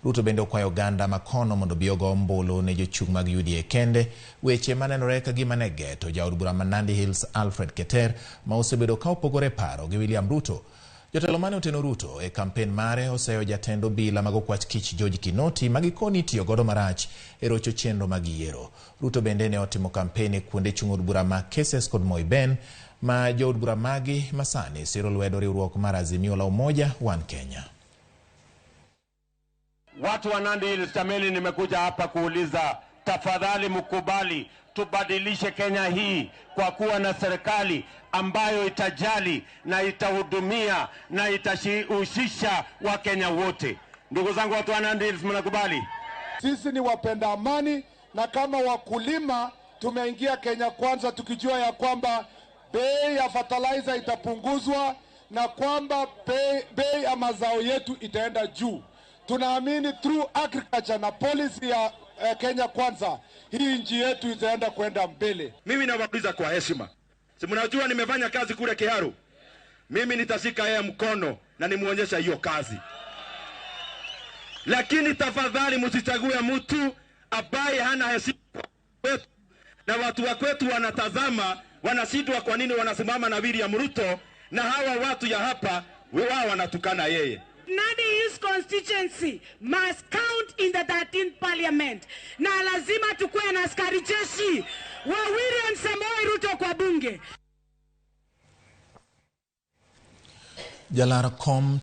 Ruto bende okwayo oganda makono mondo biogo ombulu ne jochung' mag UDA kende, weche manenore ka gima ne geto jaod bura ma Nandi Hills Alfred Keter ma osebedo ka opogore paro gi William Ruto. Jotelo mane oteno Ruto e kampen mare oseyo jatendo bila mag okwach kich George Kinoti magikoni tiyo godo marach e rocho chenro mag yiero. Ruto bende ne otimo kampeni kuonde chung' od bura ma Keses kod Moiben ma jood bura magi masani siro lwedo riwruok mar Azimio la Umoja One Kenya. Watu wa Nandi Hills Tameli, nimekuja hapa kuuliza, tafadhali mkubali tubadilishe Kenya hii kwa kuwa na serikali ambayo itajali na itahudumia na itahusisha Wakenya wote. Ndugu zangu watu wa Nandi Hills, mnakubali? Sisi ni wapenda amani, na kama wakulima tumeingia Kenya Kwanza tukijua ya kwamba bei ya fertilizer itapunguzwa na kwamba bei ya mazao yetu itaenda juu. Tunaamini through agriculture na policy ya Kenya Kwanza hii nchi yetu itaenda kwenda mbele. Mimi nawauliza kwa heshima, si mnajua nimefanya kazi kule Kiharu, mimi nitashika yeye mkono na nimuonyesha hiyo kazi. Lakini tafadhali msichague mtu ambaye hana heshima kwetu, na watu wa kwetu wanatazama, wanashindwa kwa nini wanasimama na William Ruto, na hawa watu ya hapa wao wanatukana yeye. Nandi Hills constituency must count in the 13th parliament. Na lazima tukue na askari jeshi wa William Samoei Ruto kwa bunge. Jalar kom